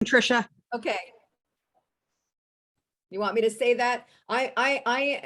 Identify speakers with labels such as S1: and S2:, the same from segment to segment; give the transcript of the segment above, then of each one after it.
S1: Trisha.
S2: Okay. You want me to say that?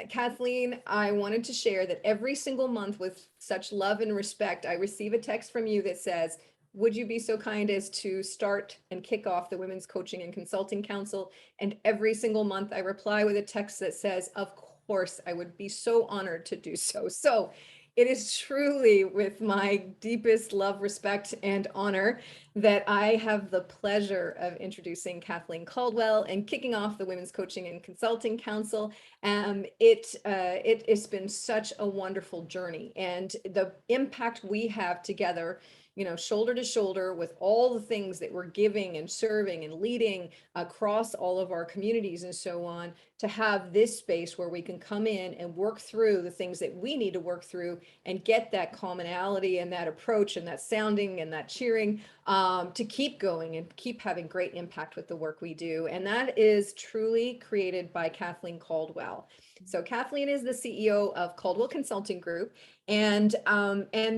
S2: Kathleen, I wanted to share that every single month with such love and respect, I receive a text from you that says, would you be so kind as to start and kick off the Women's Coaching and Consulting Council? And every single month I reply with a text that says, of course, I would be so honored to do so. So it is truly with my deepest love, respect, and honor that I have the pleasure of introducing Kathleen Caldwell and kicking off the Women's Coaching and Consulting Council. It has been such a wonderful journey, and the impact we have together, you know, shoulder to shoulder with all the things that we're giving and serving and leading across all of our communities and so on, to have this space where we can come in and work through the things that we need to work through and get that commonality and that approach and that sounding and that cheering to keep going and keep having great impact with the work we do. And that is truly created by Kathleen Caldwell. So Kathleen is the CEO of Caldwell Consulting Group, and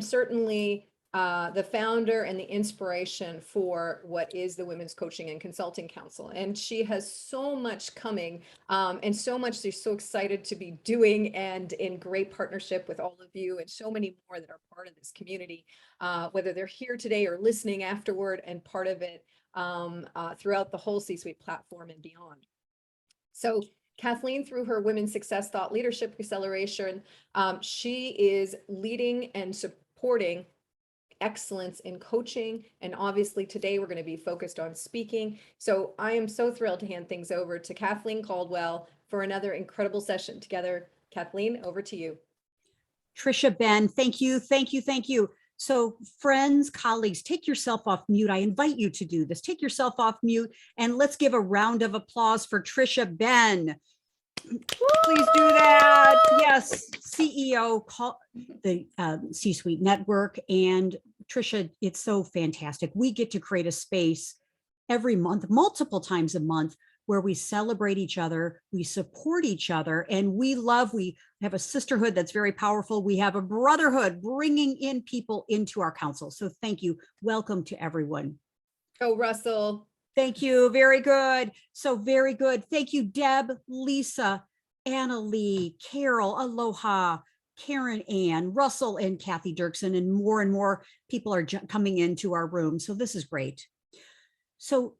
S2: certainly the founder and the inspiration for what is the Women's Coaching and Consulting Council. And she has so much coming and so much she's so excited to be doing, and in great partnership with all of you and so many more that are part of this community, whether they're here today or listening afterward and part of it throughout the whole C-Suite platform and beyond. So Kathleen, through her Women's Success Thought Leadership Acceleration, she is leading and supporting excellence in coaching. And obviously today we're going to be focused on speaking. So I am so thrilled to hand things over to Kathleen Caldwell for another incredible session together. Kathleen, over to you.
S1: Trisha, Ben, thank you, thank you, thank you. So friends, colleagues, take yourself off mute. I invite you to do this. Take yourself off mute and let's give a round of applause for Trisha Ben. Please do that. Yes, CEO, the C-Suite Network. And Trisha, it's so fantastic. We get to create a space every month, multiple times a month, where we celebrate each other, we support each other, and we have a sisterhood that's very powerful. We have a brotherhood bringing in people into our council. So thank you. Welcome to everyone.
S2: Oh, Russell.
S1: Thank you. Very good. So very good. Thank you, Deb, Lisa, Anna Lee, Carol, Aloha, Karen Ann, Russell, and Kathy Dirksen, and more people are coming into our room. So this is great. So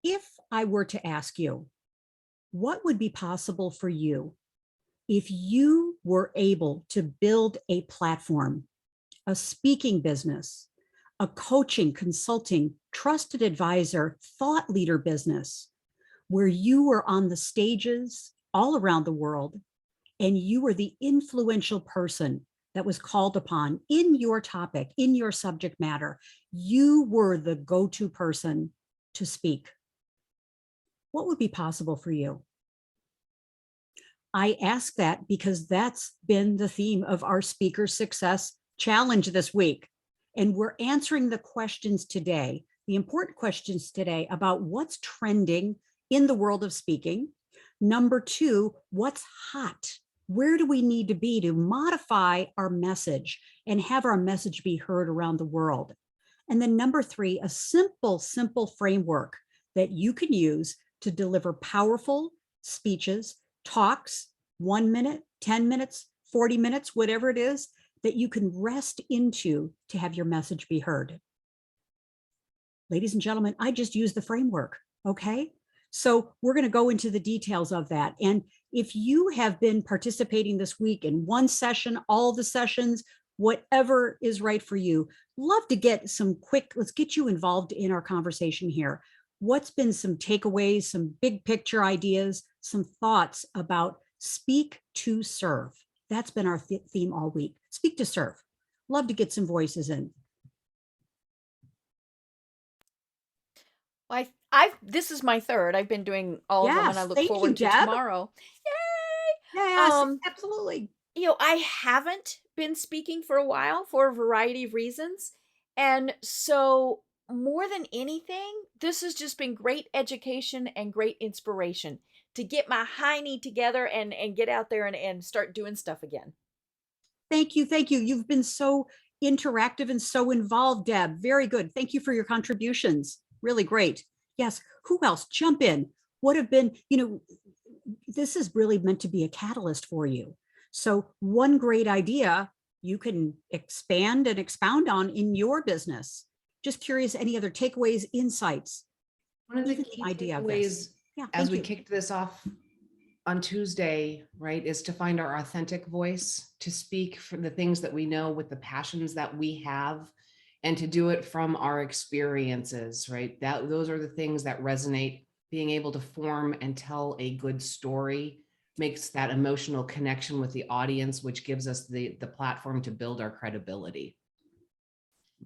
S1: if I were to ask you, what would be possible for you if you were able to build a platform, a speaking business, a coaching, consulting, trusted advisor, thought leader business, where you were on the stages all around the world and you were the influential person that was called upon in your topic, in your subject matter? You were the go-to person to speak. What would be possible for you? I ask that because that's been the theme of our Speaker Success Challenge this week. And we're answering the questions today, the important questions today about what's trending in the world of speaking. Number two, what's hot? Where do we need to be to modify our message and have our message be heard around the world? And then number three, a simple framework that you can use to deliver powerful speeches, talks, 1 minute, 10 minutes, 40 minutes, whatever it is, that you can rest into to have your message be heard. Ladies and gentlemen, I just used the framework, okay? So we're going to go into the details of that. And if you have been participating this week in one session, all the sessions, whatever is right for you, love to get some quick, let's get you involved in our conversation here. What's been some takeaways, some big picture ideas, some thoughts about speak to serve? That's been our theme all week. Speak to serve. Love to get some voices in.
S3: Well, this is my third. I've been doing all of them, and I look forward to tomorrow. Yay!
S1: Yes, absolutely.
S3: You know, I haven't been speaking for a while for a variety of reasons. And so more than anything, this has just been great education and great inspiration to get my hiney together and get out there and start doing stuff again.
S1: Thank you. Thank you. You've been so interactive and so involved, Deb. Very good. Thank you for your contributions. Really great. Yes. Who else? Jump in. What have been, this is really meant to be a catalyst for you. So one great idea you can expand and expound on in your business. Just curious, any other takeaways, insights,
S4: One of the
S1: even
S4: key
S1: the idea of
S4: takeaways
S1: this. Yeah,
S4: as
S1: thank
S4: we
S1: you.
S4: kicked this off on Tuesday, right, is to find our authentic voice, to speak for the things that we know with the passions that we have, and to do it from our experiences, right? Those are the things that resonate. Being able to form and tell a good story makes that emotional connection with the audience, which gives us the platform to build our credibility.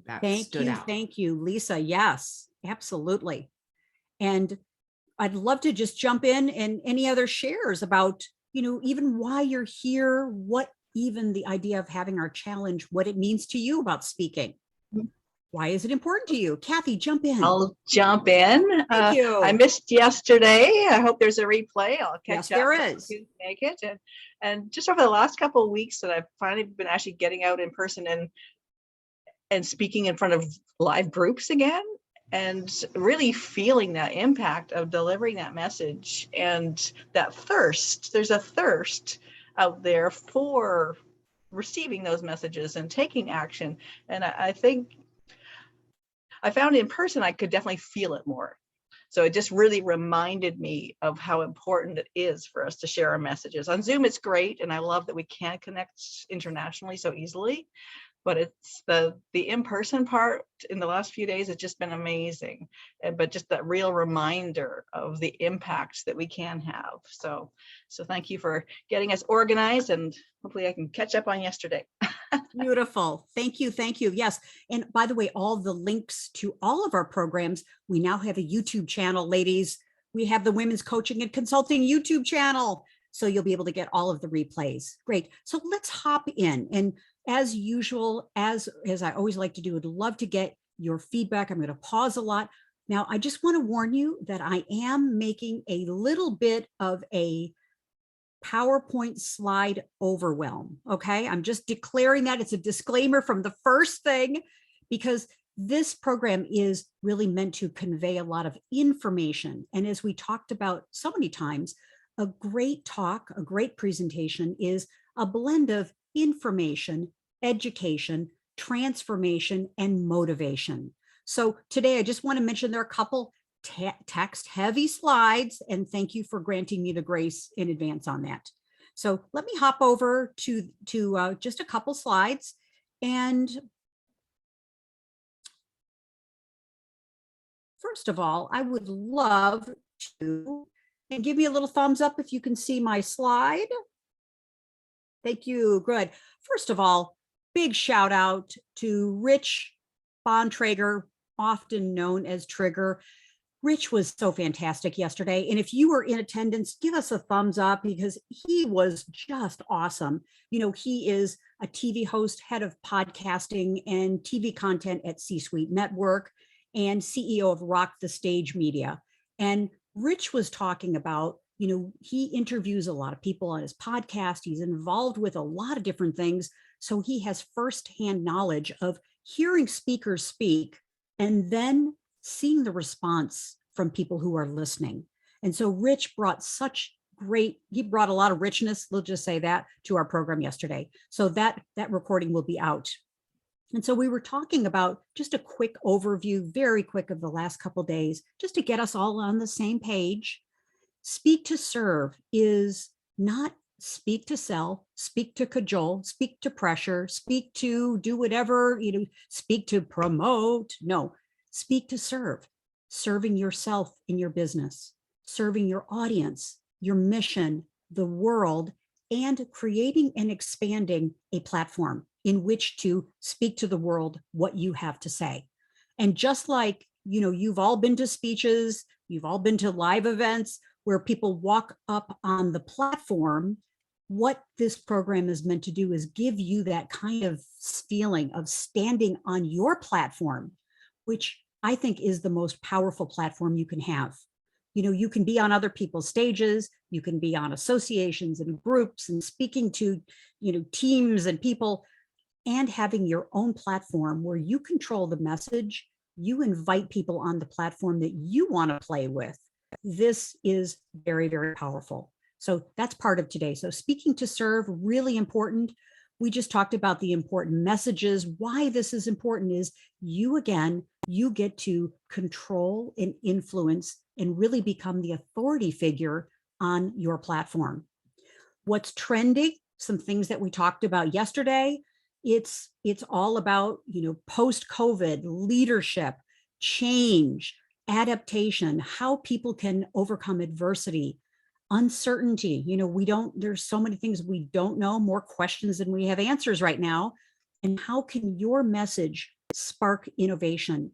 S4: That
S1: Thank
S4: stood
S1: you.
S4: out.
S1: Thank you, Lisa. Yes, absolutely. And I'd love to just jump in and any other shares about, even why you're here, what even the idea of having our challenge, what it means to you about speaking. Why is it important to you? Kathy, jump in.
S5: I'll jump in.
S1: Thank you.
S5: I missed yesterday. I hope there's a replay. I'll catch
S1: Yes,
S5: up.
S1: there
S5: if I
S1: is.
S5: can make it. And just over the last couple of weeks that I've finally been actually getting out in person and speaking in front of live groups again, and really feeling that impact of delivering that message and that thirst. There's a thirst out there for receiving those messages and taking action. And I think I found in person, I could definitely feel it more. So it just really reminded me of how important it is for us to share our messages. On Zoom, it's great. And I love that we can connect internationally so easily. But it's the in-person part in the last few days, it's just been amazing. But just that real reminder of the impact that we can have. So thank you for getting us organized, and hopefully I can catch up on yesterday.
S1: Beautiful. Thank you. Thank you. Yes. And by the way, all the links to all of our programs, we now have a YouTube channel, ladies. We have the Women's Coaching and Consulting YouTube channel. So you'll be able to get all of the replays. Great. So let's hop in. And as usual, as I always like to do, I'd love to get your feedback. I'm going to pause a lot. Now, I just want to warn you that I am making a little bit of a PowerPoint slide overwhelm. Okay. I'm just declaring that. It's a disclaimer from the first thing, because this program is really meant to convey a lot of information. And as we talked about so many times, a great talk, a great presentation is a blend of information, education, transformation, and motivation. So today I just want to mention there are a couple text heavy slides, and thank you for granting me the grace in advance on that. So let me hop over to just a couple slides. And first of all, I would love to, and give me a little thumbs up if you can see my slide. Thank you. Good. First of all, big shout out to Rich Bontrager, often known as Trigger. Rich was so fantastic yesterday. And if you were in attendance, give us a thumbs up, because he was just awesome. He is a TV host, head of podcasting and TV content at C-Suite Network, and CEO of Rock the Stage Media. And Rich was talking about, he interviews a lot of people on his podcast. He's involved with a lot of different things. So he has firsthand knowledge of hearing speakers speak and then seeing the response from people who are listening. And so Rich brought he brought a lot of richness, we'll just say that, to our program yesterday. So that recording will be out. And so we were talking about just a quick overview, very quick, of the last couple of days, just to get us all on the same page. Speak to serve is not speak to sell, speak to cajole, speak to pressure, speak to do whatever, speak to promote. No, speak to serve, serving yourself in your business, serving your audience, your mission, the world, and creating and expanding a platform in which to speak to the world what you have to say. And just like, you've all been to speeches, you've all been to live events where people walk up on the platform, what this program is meant to do is give you that kind of feeling of standing on your platform, which I think is the most powerful platform you can have. You can be on other people's stages, you can be on associations and groups and speaking to, teams and people, and having your own platform where you control the message, you invite people on the platform that you want to play with. This is very, very powerful. So that's part of today. So speaking to serve, really important. We just talked about the important messages. Why this is important is you, again, you get to control and influence and really become the authority figure on your platform. What's trending, some things that we talked about yesterday, it's all about, post-COVID leadership, change, adaptation, how people can overcome adversity, uncertainty. There's so many things we don't know, more questions than we have answers right now. And how can your message spark innovation?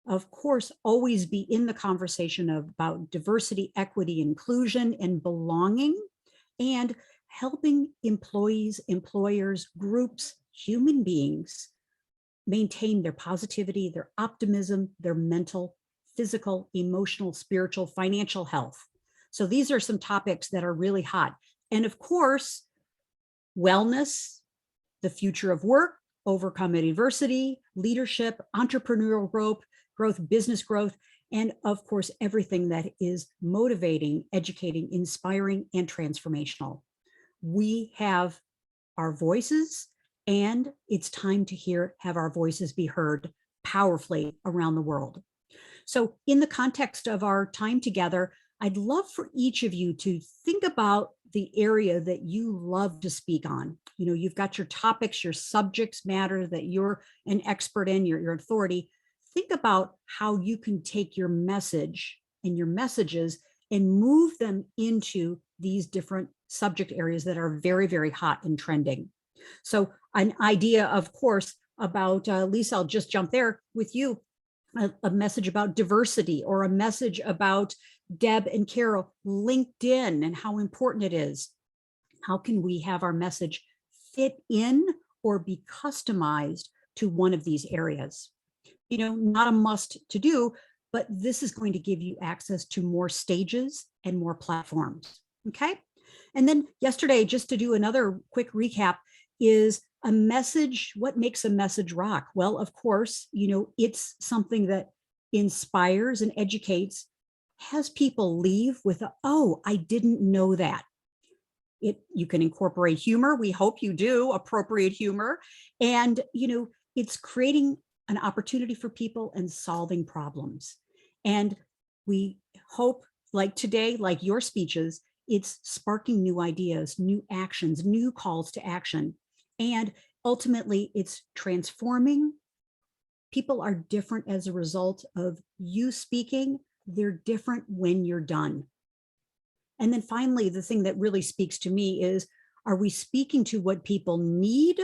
S1: Of course, always be in the conversation about diversity, equity, inclusion, and belonging, and helping employees, employers, groups, human beings maintain their positivity, their optimism, their mental, physical, emotional, spiritual, financial health. So these are some topics that are really hot. And of course, wellness, the future of work, overcoming adversity, leadership, entrepreneurial growth, business growth, and of course, everything that is motivating, educating, inspiring, and transformational. We have our voices, and it's time to have our voices be heard powerfully around the world. So in the context of our time together, I'd love for each of you to think about the area that you love to speak on. You've got your topics, your subjects matter that you're an expert in, your authority. Think about how you can take your message and your messages and move them into these different subject areas that are very, very hot and trending. So an idea, of course, about, Lisa, I'll just jump there with you, a message about diversity, or a message about Deb and Carol, LinkedIn, and how important it is. How can we have our message fit in or be customized to one of these areas? Not a must to do, but this is going to give you access to more stages and more platforms. Okay. And then yesterday, just to do another quick recap, is a message. What makes a message rock? Well, of course, it's something that inspires and educates, has people leave with, oh, I didn't know that. You can incorporate humor. We hope you do, appropriate humor. And, it's creating an opportunity for people and solving problems. And we hope, like today, like your speeches, it's sparking new ideas, new actions, new calls to action. And ultimately, it's transforming. People are different as a result of you speaking. They're different when you're done. And then finally, the thing that really speaks to me is, are we speaking to what people need,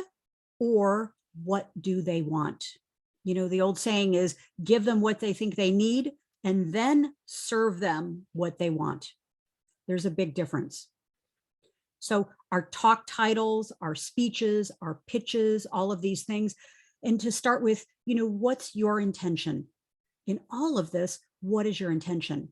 S1: or what do they want? The old saying is, give them what they think they need and then serve them what they want. There's a big difference. So our talk titles, our speeches, our pitches, all of these things. And to start with, what's your intention? In all of this, what is your intention?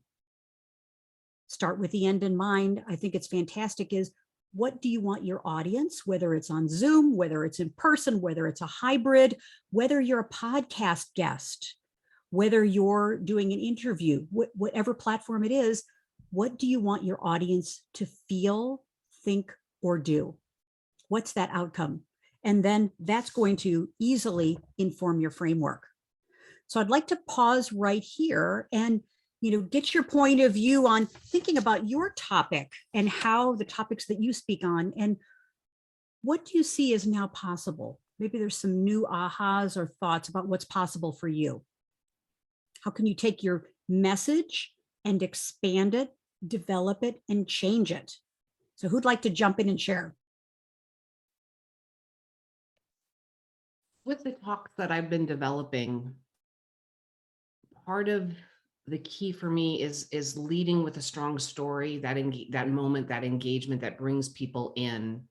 S1: Start with the end in mind. I think it's fantastic is, what do you want your audience, whether it's on Zoom, whether it's in person, whether it's a hybrid, whether you're a podcast guest, whether you're doing an interview, whatever platform it is, what do you want your audience to feel, think, or do? What's that outcome? And then that's going to easily inform your framework. So I'd like to pause right here and get your point of view on thinking about your topic and how the topics that you speak on, and what do you see is now possible? Maybe there's some new ahas or thoughts about what's possible for you. How can you take your message and expand it, develop it, and change it? So who'd like to jump in and share?
S4: With the talks that I've been developing, part of the key for me is leading with a strong story, that moment, that engagement that brings people in,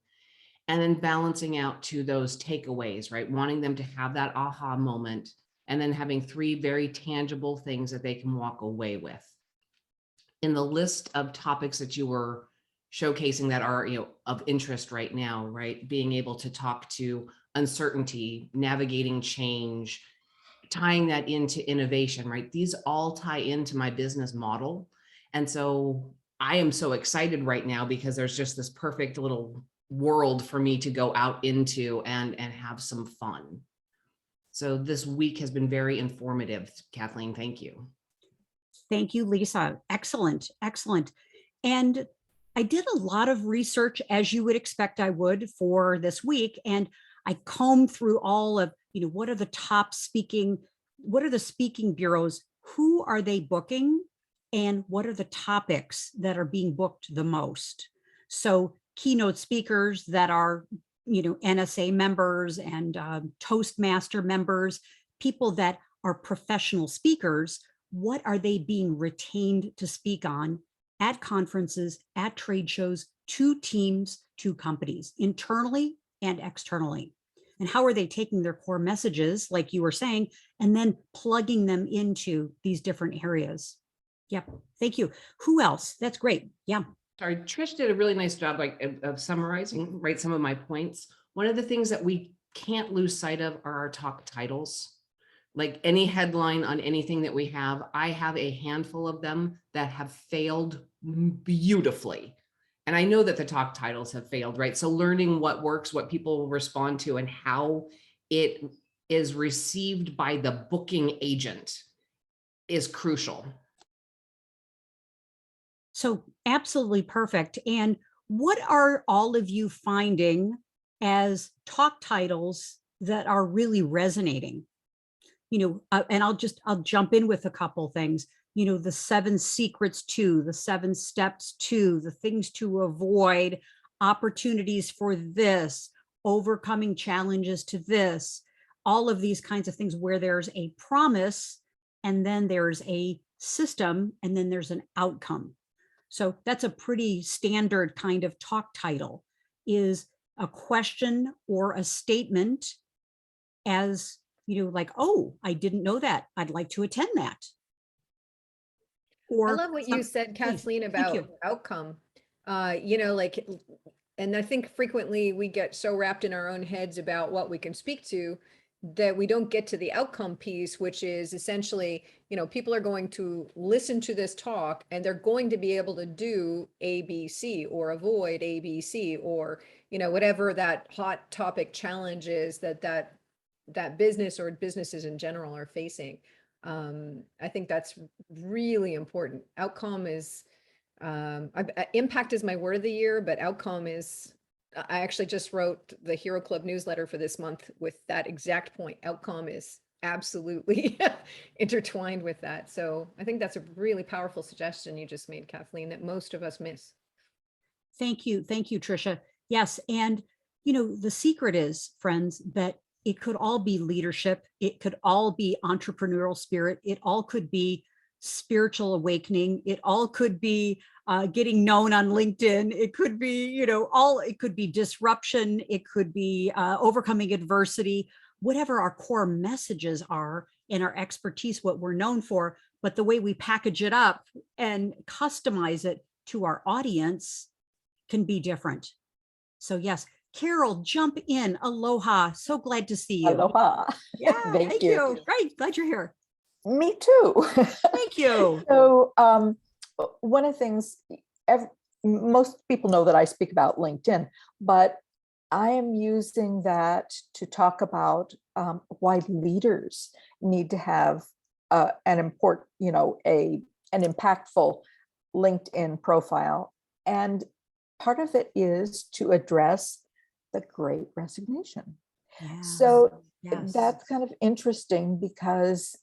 S4: and then balancing out to those takeaways, right? Wanting them to have that aha moment, and then having 3 very tangible things that they can walk away with. In the list of topics that you were showcasing that are, of interest right now, right? Being able to talk to uncertainty, navigating change, tying that into innovation, right? These all tie into my business model. And so I am so excited right now because there's just this perfect little world for me to go out into and have some fun. So this week has been very informative, Kathleen. Thank you.
S1: Thank you, Lisa. Excellent, excellent. And I did a lot of research, as you would expect I would, for this week. And I combed through all of, what are the top speaking, what are the speaking bureaus? Who are they booking? And what are the topics that are being booked the most? So keynote speakers that are, NSA members and Toastmaster members, people that are professional speakers, what are they being retained to speak on at conferences, at trade shows, to teams, to companies, internally and externally? And how are they taking their core messages, like you were saying, and then plugging them into these different areas? Yep. Thank you. Who else? That's great. Yeah.
S4: Sorry, Trish did a really nice job of summarizing, right, some of my points. One of the things that we can't lose sight of are our talk titles. Like any headline on anything that we have, I have a handful of them that have failed beautifully. And I know that the talk titles have failed, right? So learning what works, what people will respond to, and how it is received by the booking agent is crucial.
S1: So absolutely perfect. And what are all of you finding as talk titles that are really resonating? And I'll jump in with a couple things. The 7 secrets to, the 7 steps to, the things to avoid, opportunities for this, overcoming challenges to this, all of these kinds of things where there's a promise and then there's a system and then there's an outcome. So that's a pretty standard kind of talk title, is a question or a statement as, like, oh, I didn't know that. I'd like to attend that. Or
S2: I love what you said, Kathleen, about outcome. And I think frequently we get so wrapped in our own heads about what we can speak to that we don't get to the outcome piece, which is essentially, people are going to listen to this talk and they're going to be able to do ABC or avoid ABC or, whatever that hot topic challenge is that business or businesses in general are facing. I think that's really important. Outcome is, impact is my word of the year, but outcome is, I actually just wrote the Hero Club newsletter for this month with that exact point. Outcome is absolutely intertwined with that. So I think that's a really powerful suggestion you just made, Kathleen, that most of us miss.
S1: Thank you. Thank you, Tricia. Yes. And, the secret is, friends, that it could all be leadership. It could all be entrepreneurial spirit. It all could be spiritual awakening. It all could be getting known on LinkedIn. It could be, it could be disruption. It could be overcoming adversity, whatever our core messages are and our expertise, what we're known for. But the way we package it up and customize it to our audience can be different. So yes, Carol, jump in. Aloha. So glad to see you.
S6: Aloha.
S1: Yeah,
S6: Thank you.
S1: Great. Glad you're here.
S6: Me too.
S1: Thank you.
S6: So one of the things, most people know that I speak about LinkedIn, but I am using that to talk about why leaders need to have an important, an impactful LinkedIn profile. And part of it is to address the Great Resignation.
S1: Yeah.
S6: So
S1: yes.
S6: that's kind of interesting because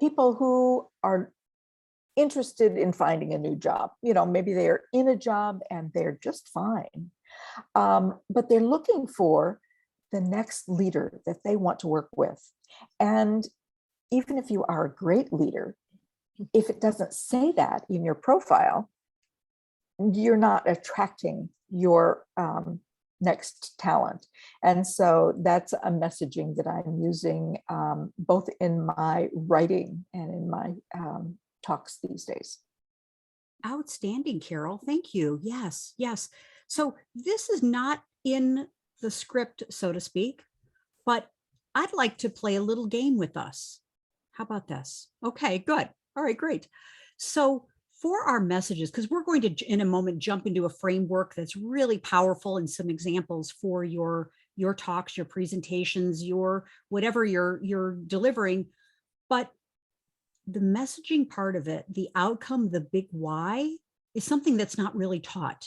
S6: people who are interested in finding a new job, maybe they're in a job and they're just fine, but they're looking for the next leader that they want to work with. And even if you are a great leader, if it doesn't say that in your profile, you're not attracting your next talent. And so that's a messaging that I'm using both in my writing and in my talks these days.
S1: Outstanding, Carol. Thank you. Yes, yes. So this is not in the script, so to speak, but I'd like to play a little game with us. How about this? Okay, good. All right, great. So for our messages, because we're going to, in a moment, jump into a framework that's really powerful and some examples for your talks, your presentations, your whatever you're delivering. But the messaging part of it, the outcome, the big why, is something that's not really taught.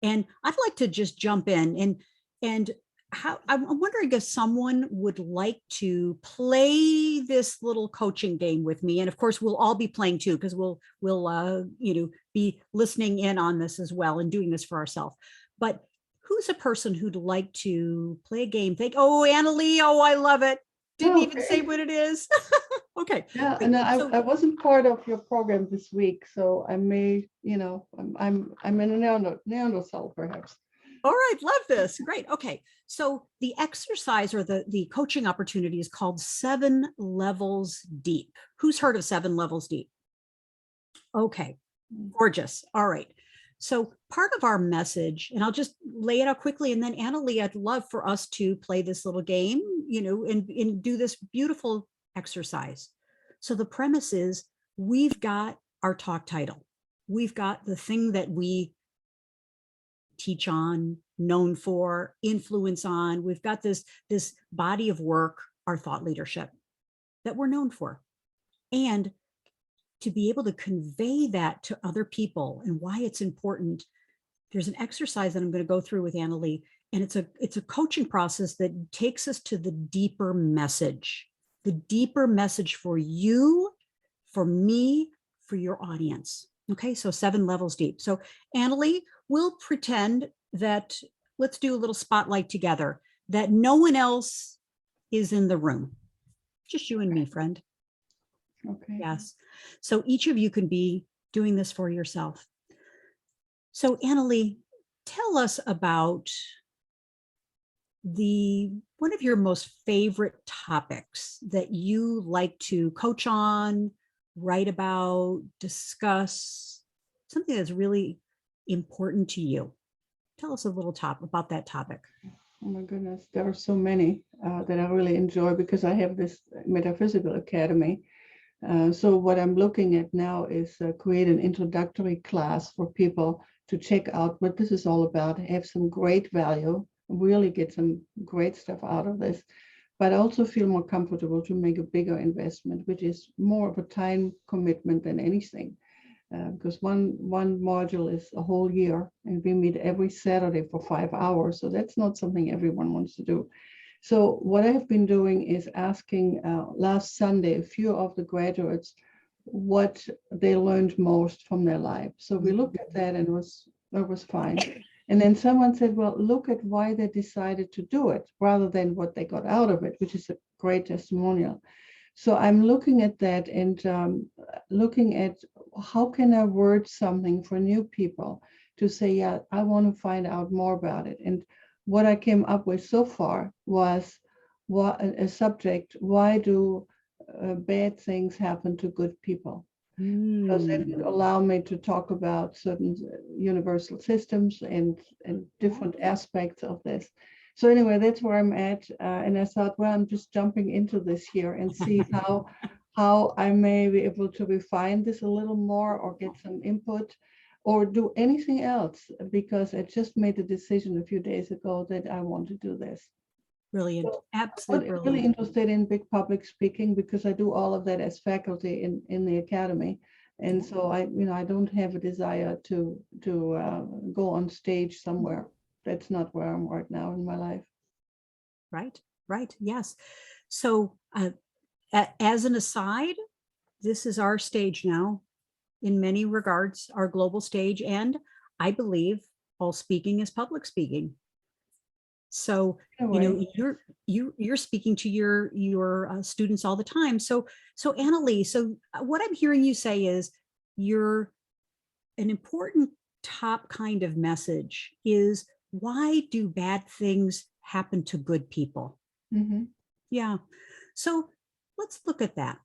S1: And I'd like to just jump in and how I'm wondering if someone would like to play this little coaching game with me. And of course, we'll all be playing too, because we'll be listening in on this as well and doing this for ourselves. But who's a person who'd like to play a game? Oh, Annalee, oh, I love it. Didn't even say what it is. Okay.
S7: Yeah,
S1: great.
S7: and
S1: So-
S7: I wasn't part of your program this week, so I may, I'm in a Neanderthal perhaps.
S1: All right, love this. Great. Okay. So the exercise or the coaching opportunity is called 7 Levels Deep. Who's heard of 7 Levels Deep? Okay, gorgeous. All right. So part of our message, and I'll just lay it out quickly, and then Annalee, I'd love for us to play this little game, and do this beautiful exercise. So the premise is we've got our talk title. We've got the thing that we teach on, known for, influence on. We've got this body of work, our thought leadership that we're known for. And to be able to convey that to other people and why it's important, there's an exercise that I'm going to go through with Annalee, and it's a coaching process that takes us to the deeper message for you, for me, for your audience. Okay, so 7 levels deep. So Annalee, we'll pretend that, let's do a little spotlight together, that no one else is in the room, just you and me, friend.
S7: Okay.
S1: Yes. So each of you can be doing this for yourself. So Annalee, tell us about one of your most favorite topics that you like to coach on, write about, discuss, something that's really important to you. Tell us a little about that topic.
S7: Oh my goodness, there are so many that I really enjoy because I have this metaphysical academy. So what I'm looking at now is create an introductory class for people to check out what this is all about, have some great value, really get some great stuff out of this, but also feel more comfortable to make a bigger investment, which is more of a time commitment than anything. Because one module is a whole year, and we meet every Saturday for 5 hours. So that's not something everyone wants to do. So what I have been doing is asking last Sunday a few of the graduates what they learned most from their life. So we looked at that, and it was fine. And then someone said, well, look at why they decided to do it rather than what they got out of it, which is a great testimonial. So I'm looking at that and looking at how can I word something for new people to say, yeah, I want to find out more about it. And what I came up with so far was a subject: why do bad things happen to good people? Because that would allow me to talk about certain universal systems and different aspects of this. So anyway, that's where I'm at. And I thought, well, I'm just jumping into this here and see how I may be able to refine this a little more or get some input or do anything else, because I just made a decision a few days ago that I want to do this.
S1: Brilliant.
S7: So
S1: Absolutely
S7: I'm really
S1: brilliant.
S7: interested in big public speaking because I do all of that as faculty in the academy. And so I don't have a desire to go on stage somewhere. That's not where I'm right now in my life.
S1: Right. Yes. So as an aside, this is our stage now, in many regards, our global stage. And I believe all speaking is public speaking. So,
S7: Anyway,
S1: you're speaking to your students all the time. So Annalee, so what I'm hearing you say is an important top kind of message is, why do bad things happen to good people?
S7: mhm.
S1: Yeah. So let's look at that.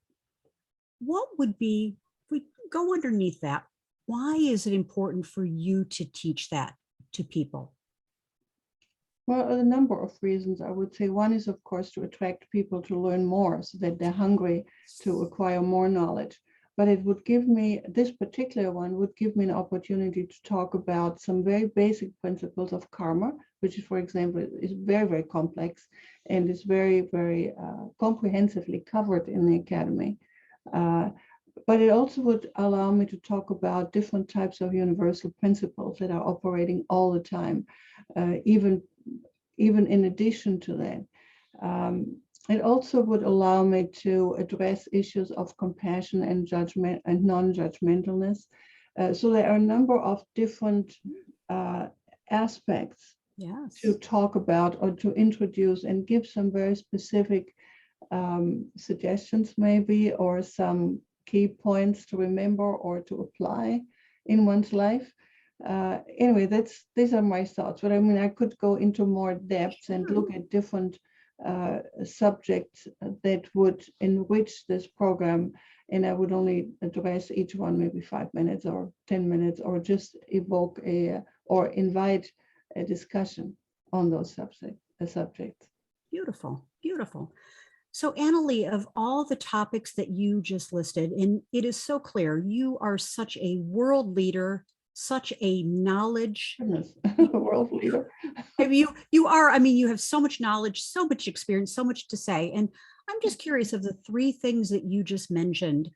S1: What would be, if we go underneath that, why is it important for you to teach that to people?
S7: Well, a number of reasons, I would say. One is, of course, to attract people to learn more so that they're hungry to acquire more knowledge. But it would give me, this particular one would give me an opportunity to talk about some very basic principles of karma, which, for example, is very, very complex and is very, very comprehensively covered in the academy. But it also would allow me to talk about different types of universal principles that are operating all the time, even in addition to that. It also would allow me to address issues of compassion and judgment and non-judgmentalness. So there are a number of different aspects
S1: Yes.
S7: to talk about or to introduce and give some very specific suggestions maybe, or some key points to remember or to apply in one's life. Anyway, these are my thoughts. But I mean, I could go into more depth and look at different subjects that would enrich this program, and I would only address each one maybe 5 minutes or 10 minutes, or just evoke or invite a discussion on those subjects.
S1: Beautiful, beautiful. So Annalie, of all the topics that you just listed, and it is so clear, you are such a world leader, such a knowledge.
S7: Goodness, world leader.
S1: I mean, you are, I mean, you have so much knowledge, so much experience, so much to say. And I'm just curious, of the three things that you just mentioned,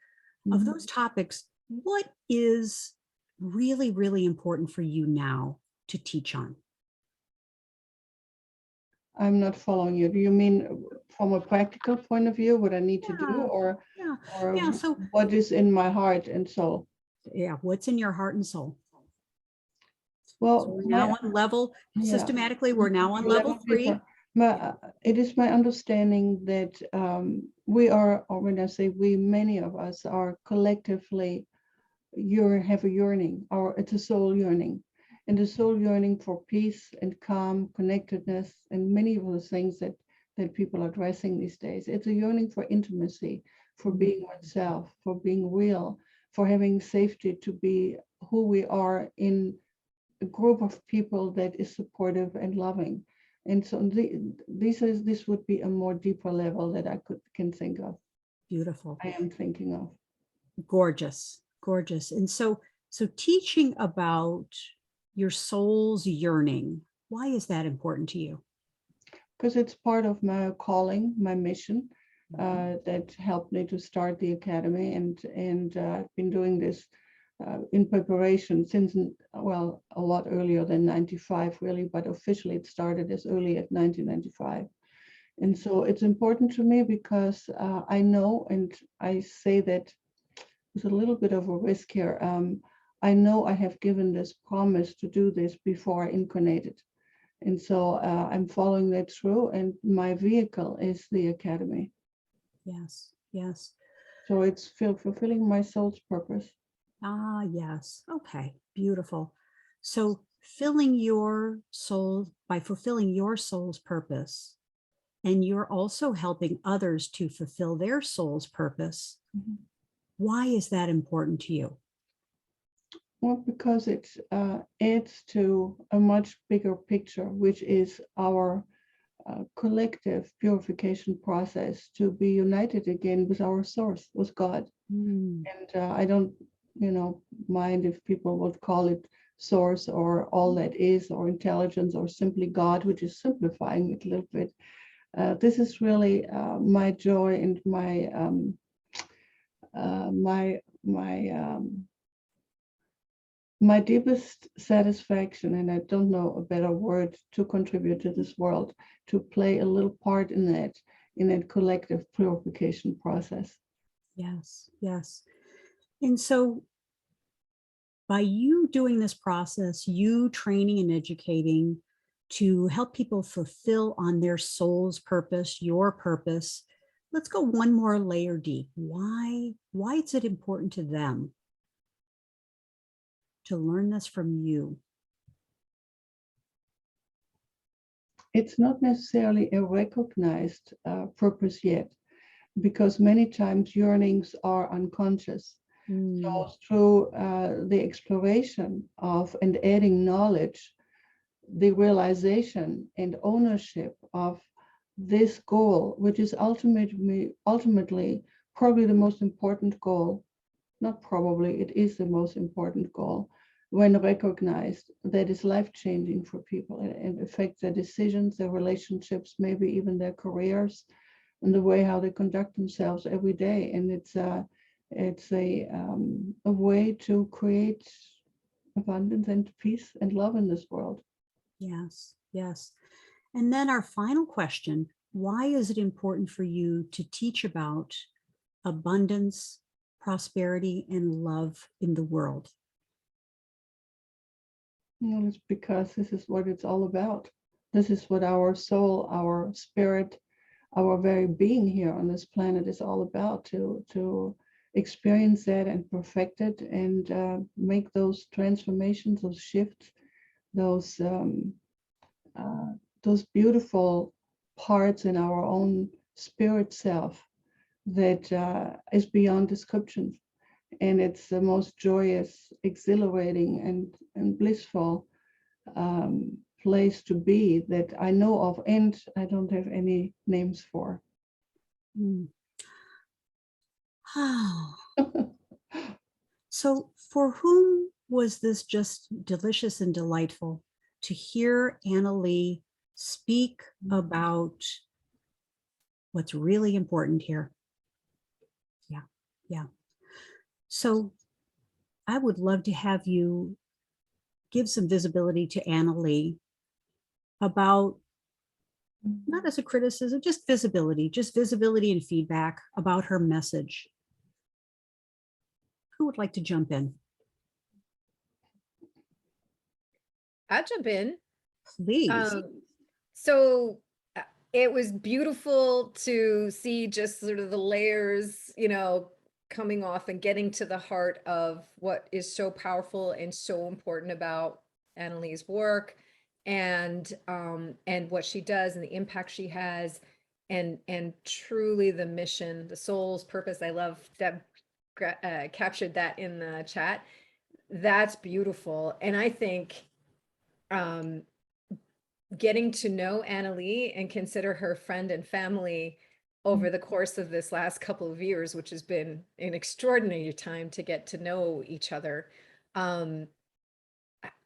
S1: of those topics, what is really, really important for you now to teach on?
S7: I'm not following you. Do you mean from a practical point of view, what I need to do, or
S1: So
S7: what is in my heart and soul?
S1: yeah, what's in your heart and soul?
S7: Well,
S1: So we're now on level, systematically, we're now on level 3.
S7: It is my understanding that we are, or when I say we, many of us are collectively, have a yearning, or it's a soul yearning. And the soul yearning for peace and calm, connectedness, and many of the things that people are addressing these days. It's a yearning for intimacy, for being oneself, for being real, for having safety to be who we are in a group of people that is supportive and loving. And so this would be a more deeper level that I can think of.
S1: Beautiful.
S7: I am thinking of.
S1: Gorgeous, gorgeous. And so teaching about your soul's yearning, why is that important to you?
S7: Because it's part of my calling, my mission, that helped me to start the academy, and I've been doing this in preparation since, well, a lot earlier than 95 really, but officially it started as early as 1995. And so it's important to me because I know, and I say that with a little bit of a risk here, I know I have given this promise to do this before I incarnated. And so I'm following that through, and my vehicle is the academy.
S1: Yes, yes.
S7: So it's fulfilling my soul's purpose.
S1: Ah, yes. Okay, beautiful. So filling your soul, by fulfilling your soul's purpose, and you're also helping others to fulfill their soul's purpose. Why is that important to you?
S7: Well, because it adds to a much bigger picture, which is our collective purification process to be united again with our source, with God. And I don't, mind if people would call it source or all that is, or intelligence, or simply God, which is simplifying it a little bit. This is really my joy and my deepest satisfaction, and I don't know a better word to contribute to this world, to play a little part in that collective purification process.
S1: Yes, yes. And so by you doing this process, you training and educating to help people fulfill on their soul's purpose, your purpose, let's go one more layer deep. Why is it important to them to learn this from you?
S7: It's not necessarily a recognized purpose yet, because many times yearnings are unconscious. So through the exploration of and adding knowledge, the realization and ownership of this goal, which is ultimately probably the most important goal, not probably, it is the most important goal, when recognized, that is life-changing for people and affects their decisions, their relationships, maybe even their careers, and the way how they conduct themselves every day. And it's a way to create abundance and peace and love in this world.
S1: Yes, yes. And then our final question, why is it important for you to teach about abundance, prosperity, and love in the world?
S7: Well, it's because this is what it's all about. This is what our soul, our spirit, our very being here on this planet is all about, to experience that and perfect it and make those transformations, those shifts, those beautiful parts in our own spirit self that is beyond description. And it's the most joyous, exhilarating, and blissful place to be that I know of, and I don't have any names for.
S1: Mm. So for whom was this just delicious and delightful to hear Annalee speak about what's really important here? Yeah, yeah. So I would love to have you give some visibility to Annalee about, not as a criticism, just visibility and feedback about her message. Who would like to jump in?
S2: I'll jump in.
S1: Please.
S2: So it was beautiful to see just sort of the layers, coming off and getting to the heart of what is so powerful and so important about Annalee's work and what she does and the impact she has and truly the mission, the soul's purpose. I love that captured that in the chat. That's beautiful. And I think getting to know Annalee and consider her friend and family over the course of this last couple of years, which has been an extraordinary time to get to know each other,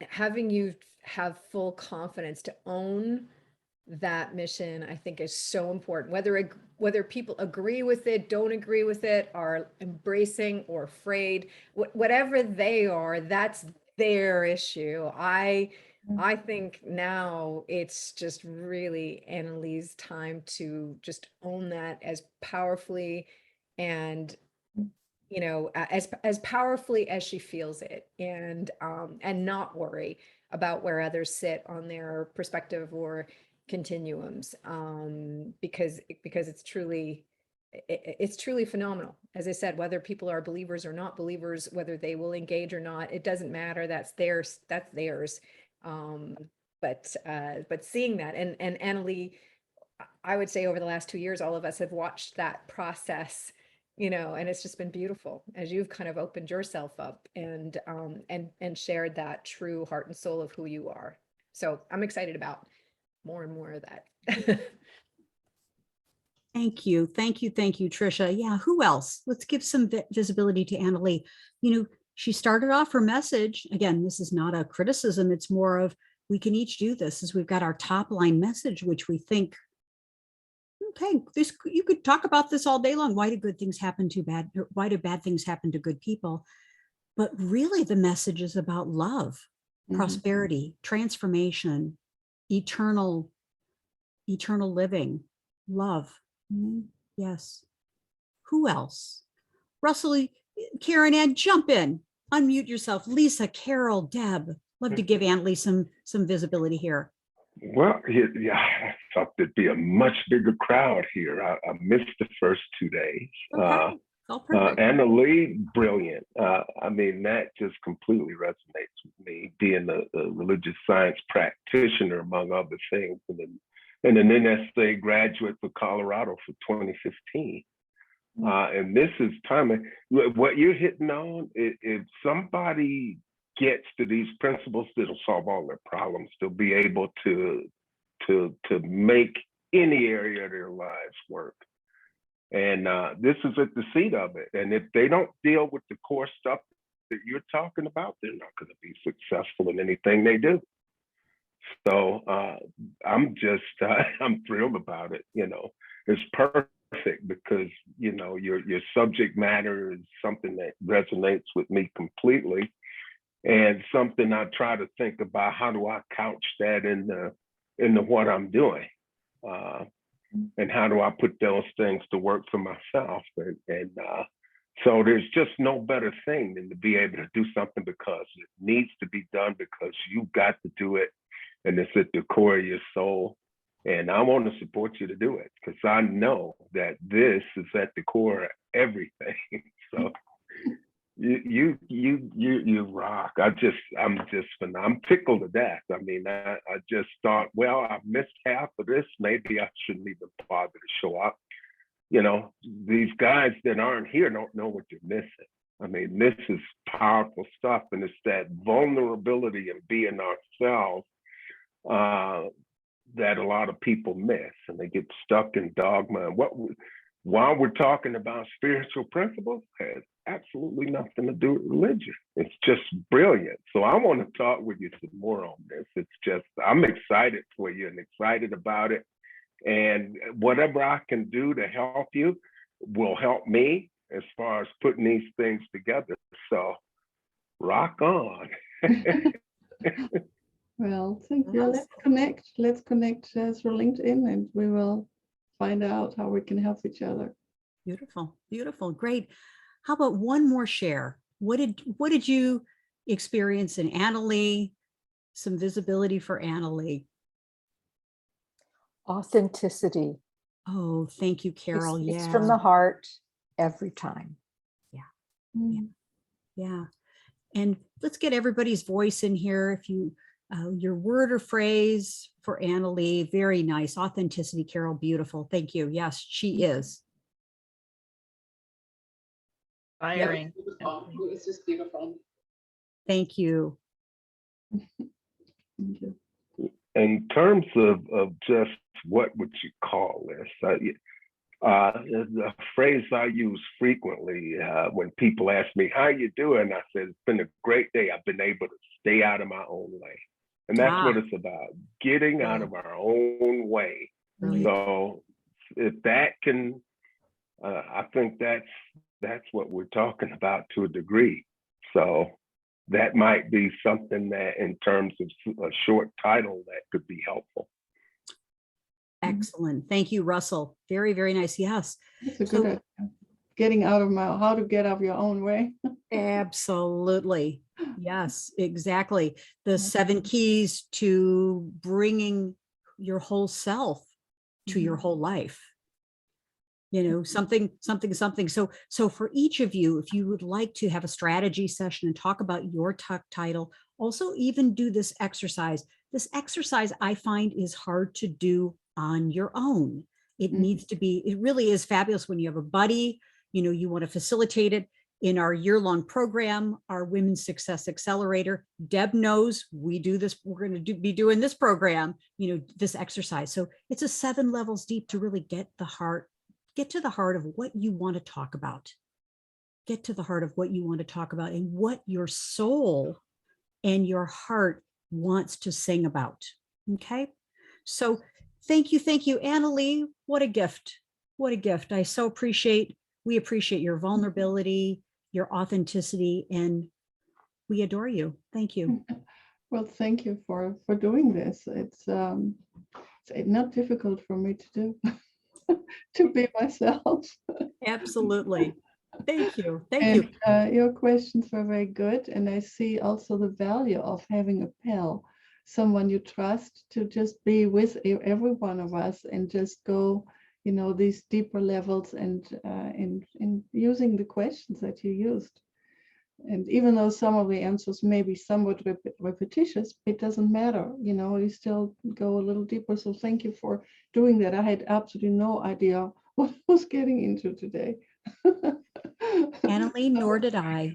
S2: having you have full confidence to own that mission, I think is so important. Whether people agree with it, don't agree with it, are embracing or afraid, whatever they are, that's their issue. I think now it's just really Annalee's time to just own that as powerfully and as powerfully as she feels it, and not worry about where others sit on their perspective or continuums, because it's truly phenomenal. As I said, whether people are believers or not believers, whether they will engage or not, it doesn't matter. That's theirs. But seeing that, and Annalee, I would say over the last 2 years, all of us have watched that process, and it's just been beautiful as you've kind of opened yourself up and shared that true heart and soul of who you are. So I'm excited about more and more of that.
S1: Thank you. Thank you. Thank you, Trisha. Yeah, who else? Let's give some visibility to Annalee. She started off her message. Again, this is not a criticism. It's more of, we can each do this, as we've got our top line message, which we think, okay, you could talk about this all day long. Why do good things happen to bad? Why do bad things happen to good people? But really the message is about love, prosperity, transformation, eternal living, love. Yes. Who else? Russell, Karen, Ed, jump in, unmute yourself. Lisa, Carol, Deb, love to give Annalee some visibility here.
S8: Well, yeah, I thought there'd be a much bigger crowd here. I missed the first 2 days.
S1: Okay. Perfect.
S8: Annalee, brilliant. I mean, that just completely resonates with me, being a religious science practitioner, among other things, and an NSA graduate for Colorado for 2015. And this is timing. What you're hitting on, if somebody gets to these principles, it'll solve all their problems. They'll be able to make any area of their lives work. And this is at the seat of it. And if they don't deal with the core stuff that you're talking about, they're not going to be successful in anything they do. So I'm thrilled about it. It's perfect because, your subject matter is something that resonates with me completely, and something I try to think about, how do I couch that in what I'm doing? And how do I put those things to work for myself? And so there's just no better thing than to be able to do something because it needs to be done, because you got to do it, and it's at the core of your soul. And I want to support you to do it, because I know that this is at the core of everything. So you rock. I'm tickled to death. I mean, I just thought, well, I missed half of this. Maybe I shouldn't even bother to show up. These guys that aren't here don't know what you're missing. I mean, this is powerful stuff, and it's that vulnerability and being ourselves that a lot of people miss, and they get stuck in dogma. And while we're talking about spiritual principles, has absolutely nothing to do with religion. It's just brilliant. So I want to talk with you some more on this. It's just, I'm excited for you and excited about it. And whatever I can do to help you will help me as far as putting these things together. So rock on.
S7: Well, thank you. Let's connect. Let's connect through LinkedIn, and we will find out how we can help each other.
S1: Beautiful, beautiful, great. How about one more share? What did you experience in Annalee? Some visibility for Annalee.
S6: Authenticity.
S1: Oh, thank you, Carol.
S6: It's from the heart every time.
S1: Yeah. And let's get everybody's voice in here. If you, your word or phrase for Annalee, very nice. Authenticity, Carol, beautiful. Thank you. Yes, she is.
S5: Firing.
S4: It's just beautiful.
S1: Thank you.
S7: Thank you.
S8: In terms of just what would you call this? The phrase I use frequently when people ask me, how you doing? I said, it's been a great day. I've been able to stay out of my own way. And that's what it's about, getting out of our own way.
S1: Brilliant.
S8: So if that can, I think that's what we're talking about to a degree. So that might be something that, in terms of a short title, that could be helpful.
S1: Excellent. Thank you, Russell. Very, very nice. Yes.
S7: That's a good idea. Getting out of how to get out of your own way.
S1: Absolutely. Yes, exactly. The 7 keys to bringing your whole self to your whole life. Something. So for each of you, if you would like to have a strategy session and talk about your title, also even do this exercise. This exercise I find is hard to do on your own. It needs to be, it really is fabulous when you have a buddy, you want to facilitate it. In our year-long program, our Women's Success Accelerator, Deb knows we do this, we're going to be doing this program, this exercise. So it's a 7 levels deep to really get to the heart of what you want to talk about. Get to the heart of what you want to talk about and what your soul and your heart wants to sing about. Okay. So thank you, Annalee. What a gift. What a gift. We appreciate your vulnerability, your authenticity, and we adore you. Thank you.
S7: Well, thank you for doing this. It's not difficult for me to do, to be myself.
S1: Absolutely. Thank you. Thank you.
S7: Your questions were very good. And I see also the value of having a pal, someone you trust, to just be with every one of us and just go, these deeper levels and in using the questions that you used. And even though some of the answers may be somewhat repetitious, it doesn't matter. You still go a little deeper. So thank you for doing that. I had absolutely no idea what I was getting into today.
S1: Annalee, nor did I.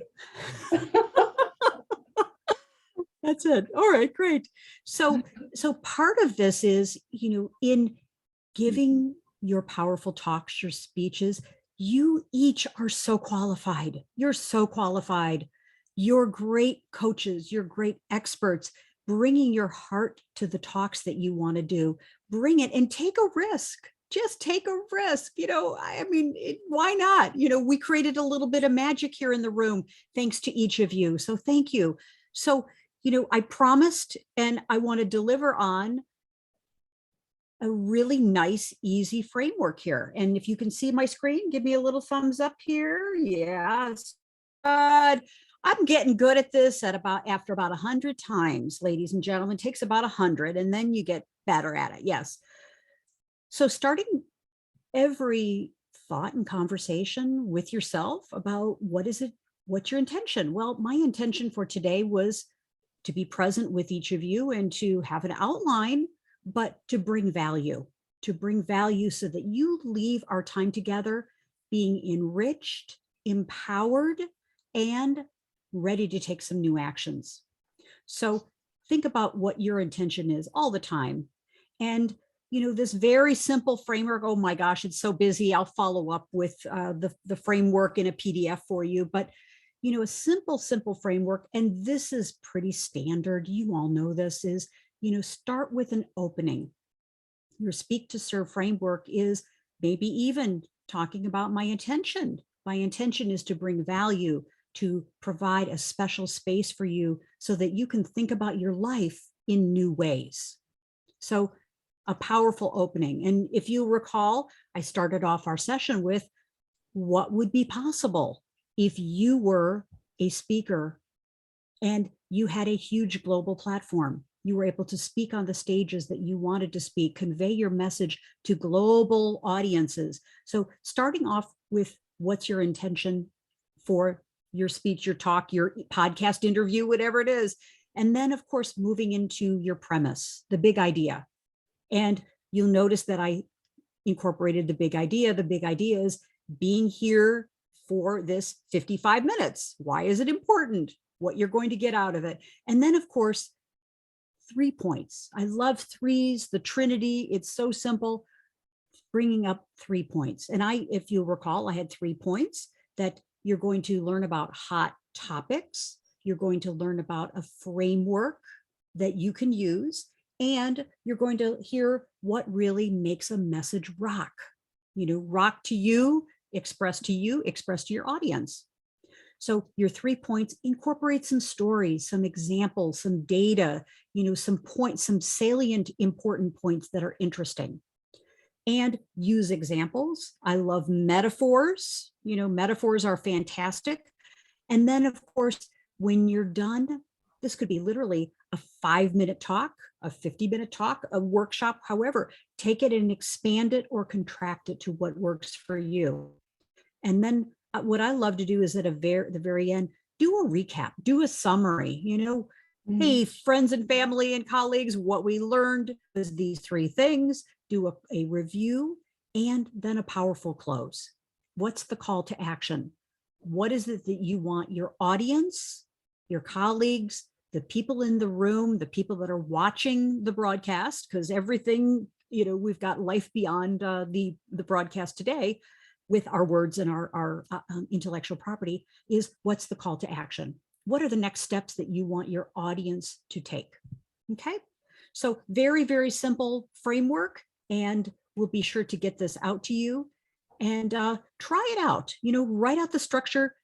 S1: That's it. All right, great. So part of this is, in giving your powerful talks, your speeches, you each are so qualified. You're so qualified. You're great coaches. You're great experts, bringing your heart to the talks that you want to do. Bring it and take a risk. Just take a risk. Why not? We created a little bit of magic here in the room, thanks to each of you. So thank you. So, I promised, and I want to deliver on a really nice, easy framework here. And if you can see my screen, give me a little thumbs up here. Yes. Good. I'm getting good at this after about 100 times, ladies and gentlemen. It takes about 100, and then you get better at it. Yes. So starting every thought and conversation with yourself about what's your intention? Well, my intention for today was to be present with each of you and to have an outline, but to bring value so that you leave our time together being enriched, empowered, and ready to take some new actions. So think about what your intention is all the time. And, this very simple framework, oh my gosh, it's so busy. I'll follow up with the framework in a PDF for you. But, a simple framework, and this is pretty standard. You all know this is, start with an opening. Your speak to serve framework is maybe even talking about my intention. My intention is to bring value, to provide a special space for you so that you can think about your life in new ways. So a powerful opening. And if you recall, I started off our session with what would be possible if you were a speaker and you had a huge global platform. You were able to speak on the stages that you wanted to speak, convey your message to global audiences. So starting off with what's your intention for your speech, your talk, your podcast interview, whatever it is. And then, of course, moving into your premise, the big idea. And you'll notice that I incorporated the big idea. The big idea is being here for this 55 minutes. Why is it important? What you're going to get out of it. And then, of course, 3 points. I love threes, the Trinity. It's so simple, bringing up 3 points. And if you recall, I had 3 points that you're going to learn about hot topics. You're going to learn about a framework that you can use, and you're going to hear what really makes a message rock. Rock to you, express to your audience. So your 3 points, incorporate some stories, some examples, some data, some points, some salient important points that are interesting. And use examples. I love metaphors. Metaphors are fantastic. And then, of course, when you're done, this could be literally a 5-minute talk, a 50-minute talk, a workshop, however, take it and expand it or contract it to what works for you. And then what I love to do is at the very end, do a recap, do a summary, hey, friends and family and colleagues, what we learned was these 3 things, do a review, and then a powerful close. What's the call to action? What is it that you want your audience, your colleagues, the people in the room, the people that are watching the broadcast, because everything, we've got life beyond the broadcast today with our words and our intellectual property, is what's the call to action? What are the next steps that you want your audience to take? Okay, so very, very simple framework, and we'll be sure to get this out to you and try it out. Write out the structure.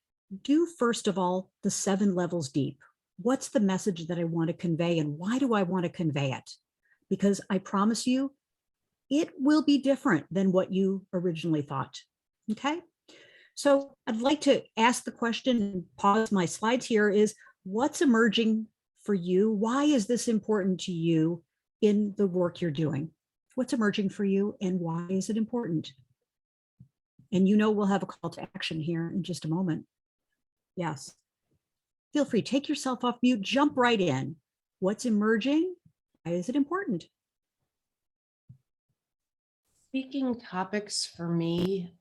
S1: Do first of all the 7 levels deep. What's the message that I want to convey, and why do I want to convey it? Because I promise you, it will be different than what you originally thought. Okay, so I'd like to ask the question and pause my slides here is, what's emerging for you? Why is this important to you in the work you're doing? What's emerging for you, and why is it important? And we'll have a call to action here in just a moment. Yes. Feel free, take yourself off mute, jump right in. What's emerging? Why is it important?
S4: Speaking topics for me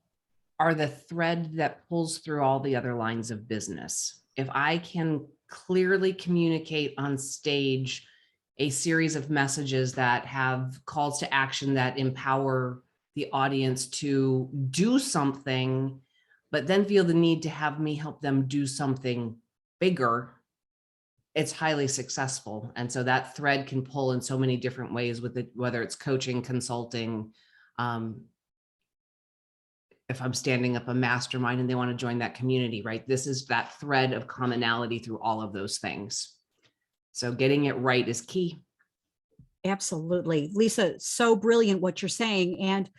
S4: are the thread that pulls through all the other lines of business. If I can clearly communicate on stage a series of messages that have calls to action that empower the audience to do something, but then feel the need to have me help them do something bigger, it's highly successful. And so that thread can pull in so many different ways with it, whether it's coaching, consulting, if I'm standing up a mastermind and they want to join that community, right? This is that thread of commonality through all of those things. So getting it right is key.
S1: Absolutely. Lisa, so brilliant what you're saying. And,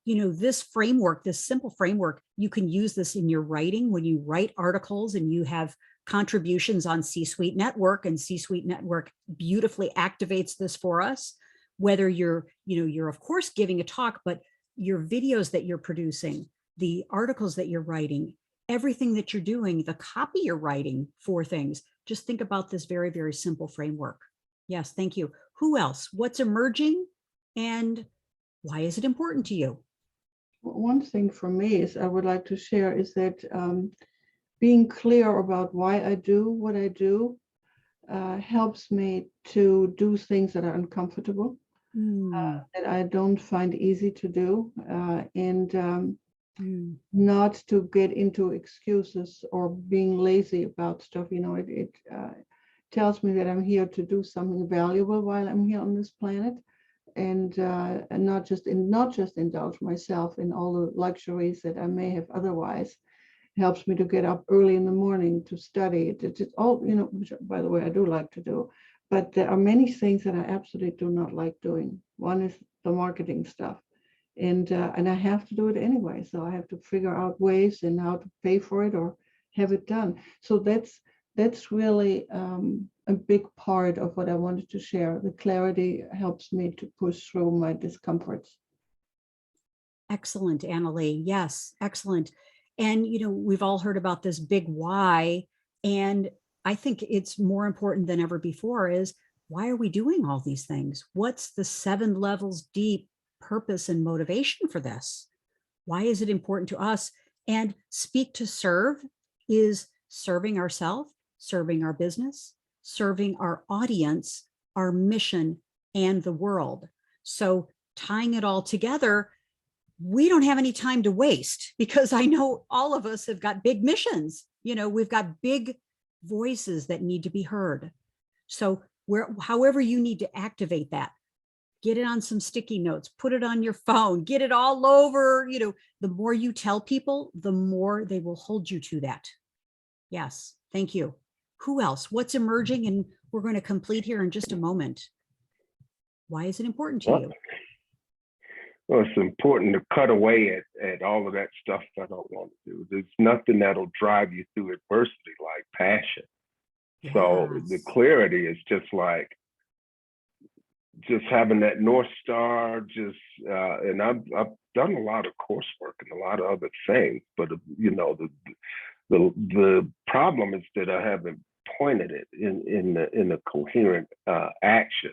S1: you know, this framework, this simple framework, you can use this in your writing when you write articles and you have contributions on C-Suite Network, and C-Suite Network beautifully activates this for us. Whether you're, you know, you're of course giving a talk, but your videos that you're producing, the articles that you're writing, everything that you're doing, the copy you're writing for things, just think about this very, very simple framework. Yes, thank you. Who else? What's emerging and why is it important to you?
S7: One thing for me is I would like to share is that being clear about why I do what I do helps me to do things that are uncomfortable, that I don't find easy to do, and not to get into excuses or being lazy about stuff. You know, it tells me that I'm here to do something valuable while I'm here on this planet, and not just indulge myself in all the luxuries that I may have otherwise. It helps me to get up early in the morning to study. It's all, you know, which, by the way, I do like to do. But there are many things that I absolutely do not like doing. One is the marketing stuff, and I have to do it anyway. So I have to figure out ways and how to pay for it or have it done. So that's really a big part of what I wanted to share. The clarity helps me to push through my discomforts.
S1: Excellent, Annalee. Yes, excellent. And, you know, we've all heard about this big why. And I think it's more important than ever before is, why are we doing all these things? What's the 7 levels deep purpose and motivation for this? Why is it important to us? And speak to serve is serving ourselves, serving our business, serving our audience, our mission, and the world. So tying it all together, we don't have any time to waste, because I know all of us have got big missions. You know, we've got big voices that need to be heard. So however you need to activate that, get it on some sticky notes, put it on your phone, get it all over. You know, the more you tell people, the more they will hold you to that. Yes, thank you. Who else? What's emerging? And we're going to complete here in just a moment. Why is it important to you?
S8: Well, it's important to cut away at all of that stuff I don't want to do. There's nothing that'll drive you through adversity like passion. Yes. So the clarity is just like, just having that North Star, and I've done a lot of coursework and a lot of other things, but you know, the problem is that I haven't pointed it in a coherent action.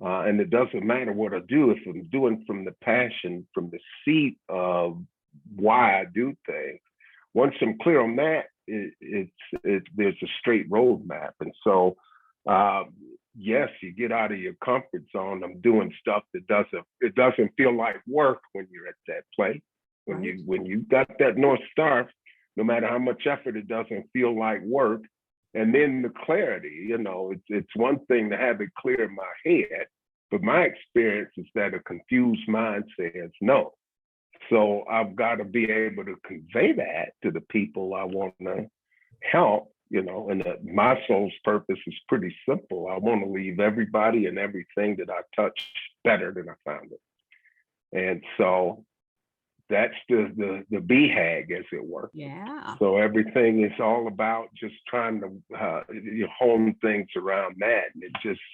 S8: And it doesn't matter what I do if I'm doing from the passion, from the seat of why I do things. Once I'm clear on that, there's a straight roadmap. And so, yes, you get out of your comfort zone. I'm doing stuff that doesn't feel like work when you're at that place. When you got that North Star, no matter how much effort, it doesn't feel like work. And then the clarity, you know, it's one thing to have it clear in my head, but my experience is that a confused mind says no. So I've got to be able to convey that to the people I want to help, you know, and my soul's purpose is pretty simple. I want to leave everybody and everything that I touch better than I found it. And so that's the BHAG, as it were.
S1: Yeah.
S8: So everything is all about just trying to hone things around that, and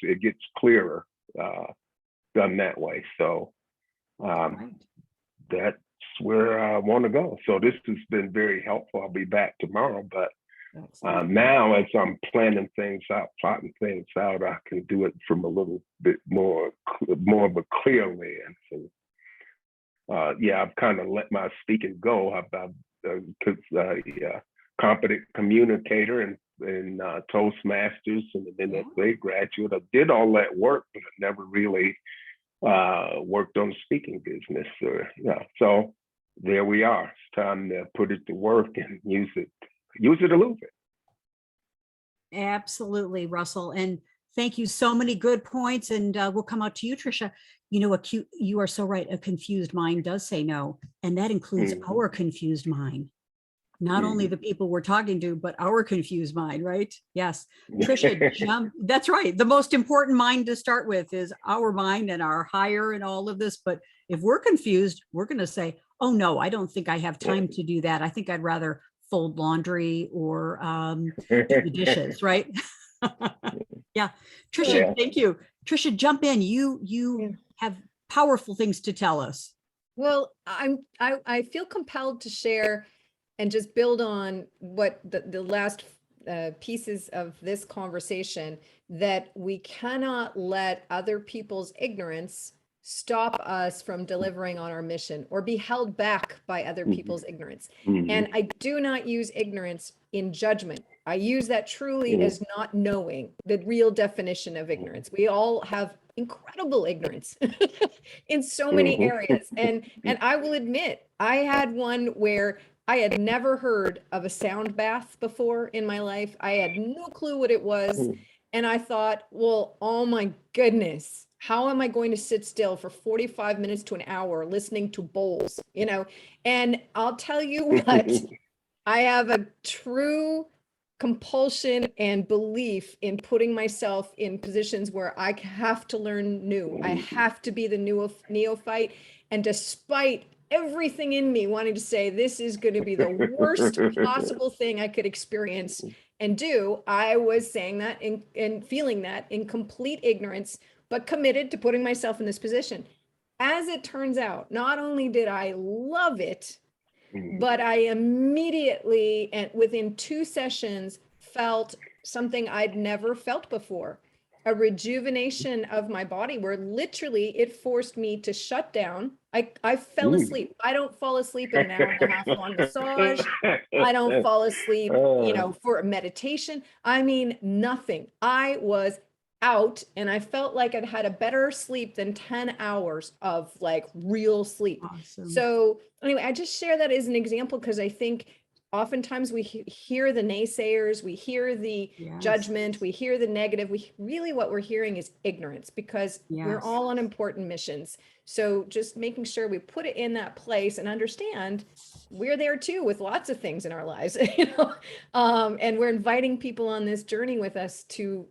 S8: it gets clearer done that way. So that's where I want to go. So this has been very helpful. I'll be back tomorrow, but now as I'm planning things out, plotting things out, I can do it from a little bit more of a clear lens. And, I've kind of let my speaking go. Because competent communicator and in Toastmasters and an NSA graduate. I did all that work, but I never really worked on the speaking business. So there we are. It's time to put it to work and use it a little bit.
S1: Absolutely, Russell. And thank you. So many good points. And we'll come out to you, Tricia. You know, you are so right. A confused mind does say no. And that includes our confused mind. Not only the people we're talking to, but our confused mind, right? Yes. Tricia, that's right. The most important mind to start with is our mind and our higher and all of this. But if we're confused, we're going to say, oh, no, I don't think I have time to do that. I think I'd rather fold laundry or do the dishes, right? Yeah. Tricia, thank you. Tricia, jump in. You have powerful things to tell us.
S2: Well, I feel compelled to share and just build on what the last pieces of this conversation, that we cannot let other people's ignorance stop us from delivering on our mission or be held back by other people's ignorance. And I do not use ignorance in judgment. I use that truly as not knowing the real definition of ignorance. We all have incredible ignorance in so many areas. And I will admit, I had one where I had never heard of a sound bath before in my life. I had no clue what it was. And I thought, well, oh my goodness, how am I going to sit still for 45 minutes to an hour listening to bowls, you know? And I'll tell you what, I have a true compulsion and belief in putting myself in positions where I have to learn new. I have to be the neophyte. And despite everything in me wanting to say, this is going to be the worst possible thing I could experience and do, I was saying that and feeling that in complete ignorance, but committed to putting myself in this position. As it turns out, not only did I love it, but I immediately, and within 2 sessions, felt something I'd never felt before. A rejuvenation of my body, where literally it forced me to shut down. I fell asleep. I don't fall asleep in an hour and a half long massage. I don't fall asleep, you know, for a meditation. I mean, nothing. I was out, and I felt like I'd had a better sleep than 10 hours of like real sleep.
S1: Awesome.
S2: So anyway, I just share that as an example because I think oftentimes we hear the naysayers, we hear the judgment, we hear the negative. What we're hearing is ignorance, because we're all on important missions. So just making sure we put it in that place and understand we're there too with lots of things in our lives, you know, and we're inviting people on this journey with us to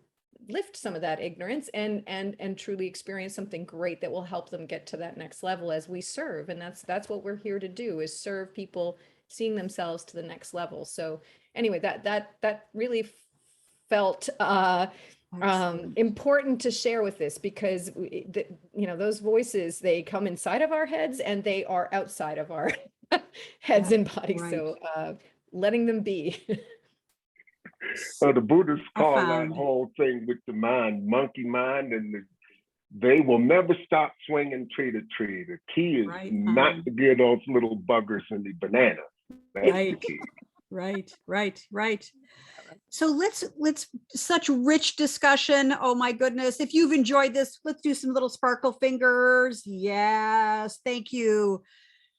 S2: lift some of that ignorance and truly experience something great that will help them get to that next level as we serve. And that's what we're here to do, is serve people seeing themselves to the next level. So anyway, that really felt important to share with this, because you know, those voices, they come inside of our heads and they are outside of our heads and bodies. Right. So letting them be.
S8: So the Buddhists call that whole thing with the mind, monkey mind, and they will never stop swinging tree to tree. The key is not to give those little buggers any bananas. That's the key.
S1: Right. So let's such rich discussion. Oh my goodness. If you've enjoyed this, let's do some little sparkle fingers. Yes. Thank you.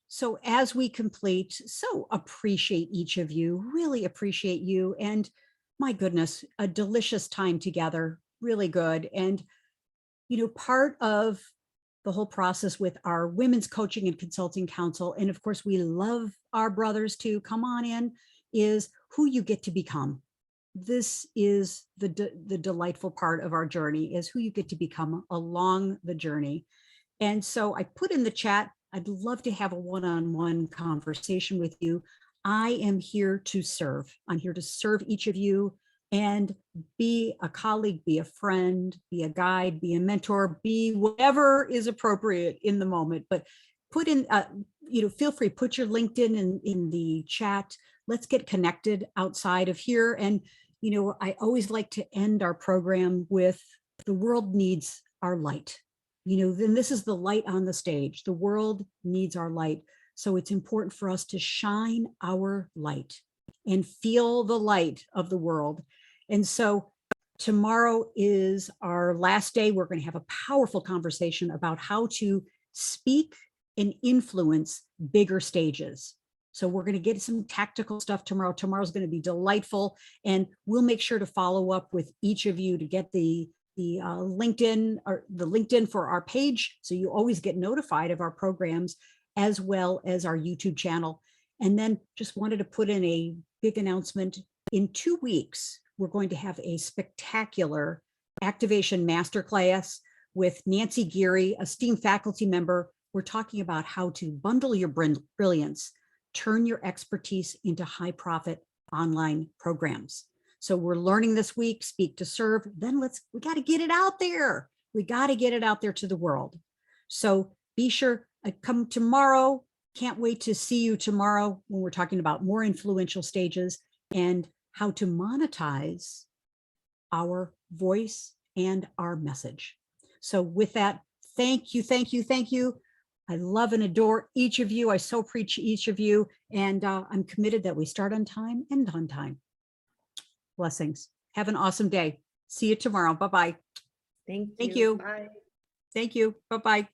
S1: So as we complete, so appreciate each of you, really appreciate you. And my goodness, a delicious time together, really good. And, you know, part of the whole process with our Women's Coaching and Consulting Council, and of course, we love our brothers too, come on in, is who you get to become. This is the delightful part of our journey, is who you get to become along the journey. And so I put in the chat, I'd love to have a one-on-one conversation with you. I am here to serve. I'm here to serve each of you and be a colleague, be a friend, be a guide, be a mentor, be whatever is appropriate in the moment. But put in, you know, feel free, put your LinkedIn in the chat. Let's get connected outside of here. And, you know, I always like to end our program with, the world needs our light. You know, then this is the light on the stage. The world needs our light. So it's important for us to shine our light and feel the light of the world. And so tomorrow is our last day. We're going to have a powerful conversation about how to speak and influence bigger stages. So we're going to get some tactical stuff tomorrow. Tomorrow's going to be delightful, and we'll make sure to follow up with each of you to get the LinkedIn for our page, so you always get notified of our programs, as well as our YouTube channel. And then just wanted to put in a big announcement. In 2 weeks, we're going to have a spectacular activation masterclass with Nancy Geary, a STEAM faculty member. We're talking about how to bundle your brilliance, turn your expertise into high profit online programs. So we're learning this week, speak to serve, then we got to get it out there. We got to get it out there to the world. So be sure come tomorrow. Can't wait to see you tomorrow when we're talking about more influential stages and how to monetize our voice and our message. So with that, thank you, thank you, thank you. I love and adore each of you. I so appreciate each of you. And I'm committed that we start on time, end on time. Blessings. Have an awesome day. See you tomorrow. Bye-bye.
S2: Thank you.
S1: Thank you.
S2: Bye.
S1: Thank you. Bye-bye.